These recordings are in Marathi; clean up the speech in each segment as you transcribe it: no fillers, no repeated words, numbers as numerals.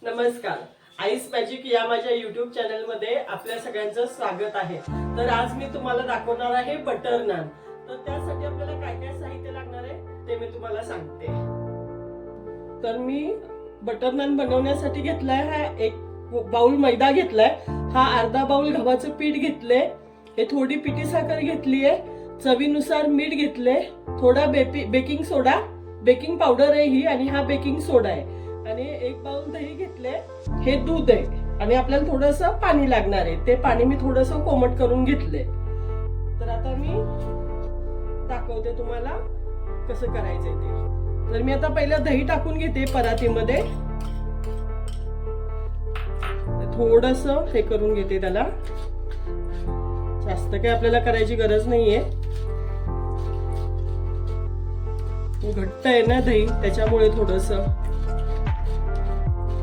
नमस्कार. आईस मॅजिक या माझ्या YouTube चॅनल मध्ये आपल्या सगळ्यांचं स्वागत आहे. तर आज मी तुम्हाला दाखवणार आहे बटर नान. तर त्यासाठी आपल्याला काय काय साहित्य लागणार आहे ते मी तुम्हाला सांगते. तर मी बटर नान बनवण्यासाठी घेतलाय हा एक बाउल मैदा घेतलाय, हा अर्धा बाउल गव्हाचं पीठ घेतले, हे थोडी पिठी साखर घेतली आहे, चवीनुसार मीठ घेतले, थोडा बेकिंग सोडा, बेकिंग पावडर आहे ही, आणि हा बेकिंग सोडा आहे, आणि एक बाउल दही घेतले, हे दूध आहे, आणि आपल्याला थोडंसं पाणी लागणार आहे. ते पाणी मी थोडंसं कोमट करून घेतले. तर आता मी दाखवते तुम्हाला कसं करायचंय ते. तर मी आता पहिलं दही टाकून घेते परातीमध्ये, थोडंसं हे करून घेते त्याला. जास्त काही आपल्याला करायची गरज नाहीये, घट्ट आहे ना दही, त्याच्यामुळे थोडंसं.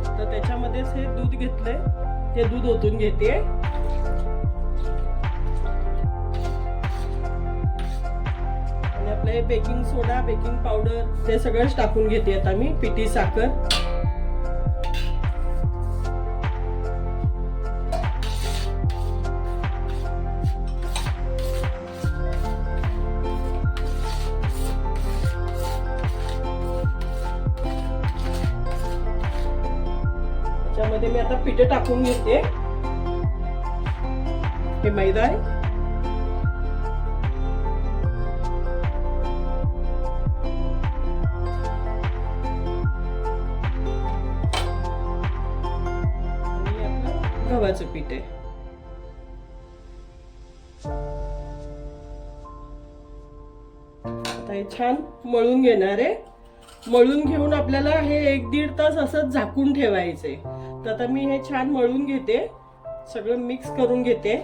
तर त्याच्यामध्येच हे दूध घेतलंय, ते दूध ओतून घेते. आणि आपलं हे बेकिंग सोडा, बेकिंग पावडर ते सगळंच टाकून घेते आता मी, पिठी साखर. त्याच्यामध्ये मी आता पिठे टाकून घेते. हे मैदा आहे, आणि आपलं गव्हाचं पीठ आहे. आता हे छान मळून घेणार आहे. मळून घेऊन आपल्याला हे 1-1.5 तास असं झाकून ठेवायचे. तर आता मी हे छान मळून घेते, सगळं मिक्स करून घेते.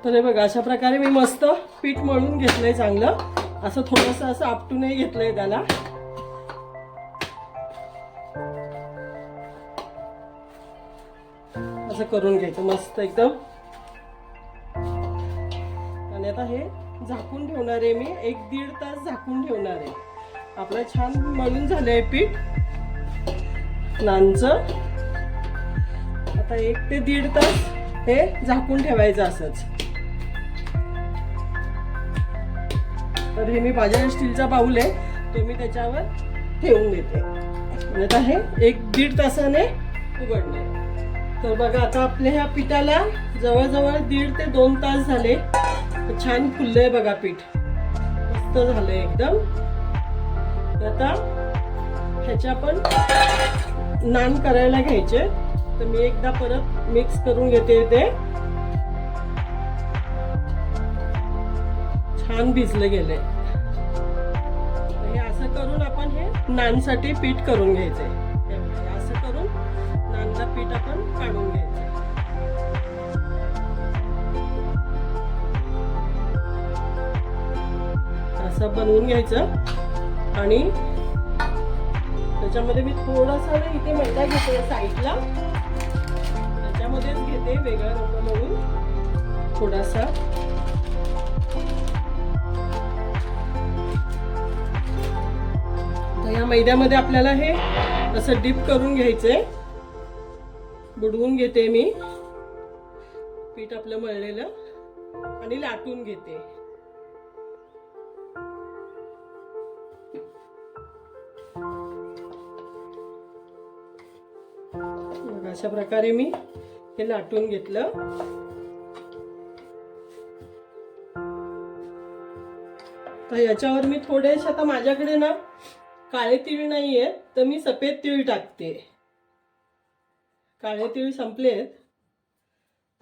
तर हे बघा, अशा प्रकारे मी मस्त पीठ मळून घेतलंय चांगलं. असं थोडंसं असं आपटूनही घेतलंय त्याला. असं करून घ्यायचं मस्त एकदम. आणि आता हे झाकून ठेवणार आहे मी, 1-1.5 तास झाकून ठेवणार आहे. आपलं छान मळून झालंय पीठ नानचं. आता 1 ते 1.5 तास हे झाकून ठेवायचं असंच. तर हे मी माझ्या स्टीलचा बाउल आहे, तो मी त्याच्यावर ठेवून देते. आणि आता हे 1-1.5 तासाने उघडणे. तर बघा, आता आपल्या ह्या पिठाला जवळजवळ 1.5 ते 2 तास झाले. छान फुललंय बघा पीठ, मस्त झालंय एकदम. आता ह्याच्या पण नान करायला घ्यायचे. तर मी एकदा परत मिक्स करून घेते. ते छान भिजले गेले. हे असं करून आपण हे नानसाठी पीठ करून घ्यायचे. असं करून नानला पीठ आपण काढून घ्यायचं. असं बनवून घ्यायचं. आणि त्याच्यामध्ये मी थोडासा इथे मैदा घेते साईडला, त्याच्यामध्येच घेते, वेगळा नको म्हणून थोडासा. या मैद्यामध्ये आपल्याला हे असं डिप करून घ्यायचंय. बुडवून घेते मी पीठ आपलं मळलेलं, आणि लाटून घेते. अशा प्रकारे मी हे लाटून घेतलं. तर याच्यावर मी थोडेसे, आता माझ्याकडे ना काळे तीळ नाहीये, तर मी सफेद तीळ टाकते. काळे तीळ संपलेत,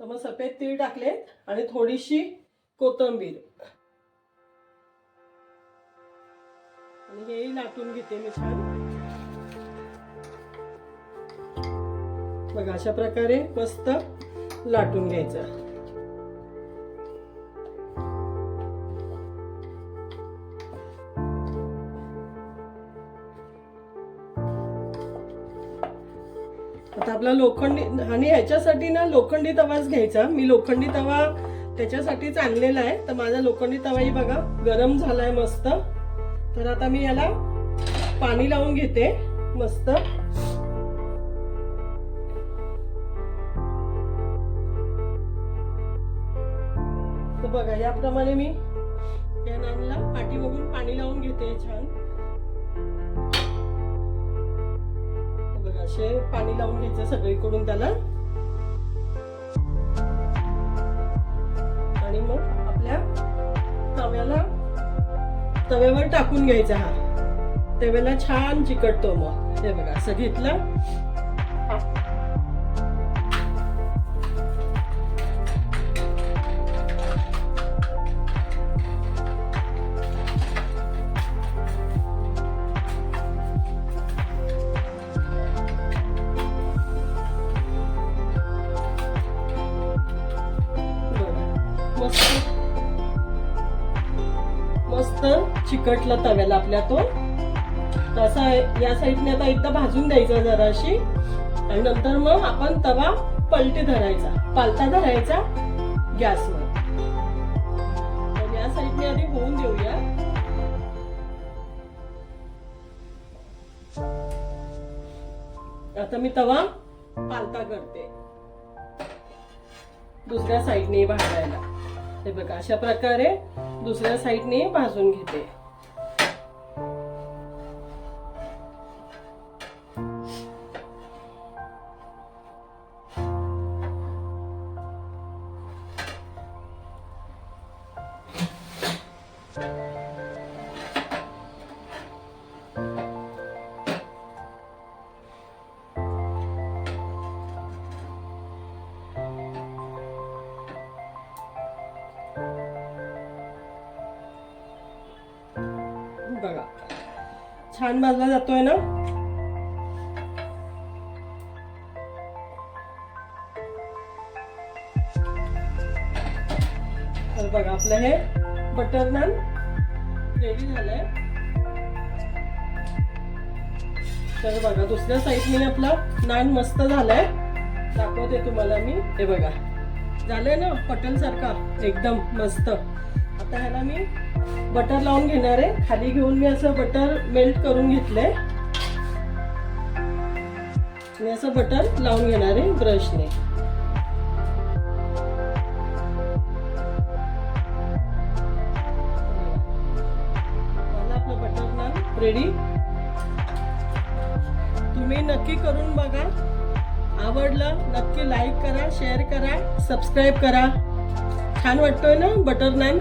तर मग सफेद तीळ टाकलेत, आणि थोडीशी कोथिंबीर, आणि हेही लाटून घेते मी छान. बघा, अशा प्रकारे मस्त लाटून घ्यायचं. आता आपला लोखंडी, आणि ह्याच्यासाठी ना लोखंडी तवाच घ्यायचा. मी लोखंडी तवा त्याच्यासाठीच आणलेला आहे. तर माझा लोखंडी तवाही बघा गरम झालाय मस्त. तर आता मी याला पाणी लावून घेते मस्त. तर बघा याप्रमाणे मी या नानला पाठीमागून पाणी लावून घेते छान. बघा असे पाणी लावून घ्यायचं सगळीकडून त्याला. आणि मग आपल्या तव्यावर टाकून घ्यायचा. हा तव्याला छान चिकटतो. मग हे बघा असं घेतलं. मस्त चिकटला तव्याला आपल्या तो. तसा या साईडने आता एकदा भाजून द्यायचा जराशी. आणि नंतर मग आपण तवा पालता धरायचा गॅसवर. तर या साईडने आधी होऊन देऊया. आता मी तवा पालता करते दुसऱ्या साईडने भाजायला. हे बघा अशा प्रकारे दुसऱ्या साईडने भाजून घेते. बघा छान भाजला जातोय ना. तर बघा आपलं हे बटर नान रेडी झालंय. तर बघा दुसऱ्या साईडने आपला नान मस्त झालाय. दाखवते तुम्हाला मी. हे बघा झालंय ना हॉटेल सारखा एकदम मस्त. आता ह्याला मी बटर लावून घेणार आहे. खाली घेऊन मी असं बटर मेल्ट करून घेतलंय. मी असं बटर लावून घेणार आहे ब्रशने. मला आपलं बटर नान रेडी. तुम्ही नक्की करून बघा. आवडलं नक्की लाईक करा, शेअर करा, सबस्क्राईब करा. छान वाटतोय ना बटर नान.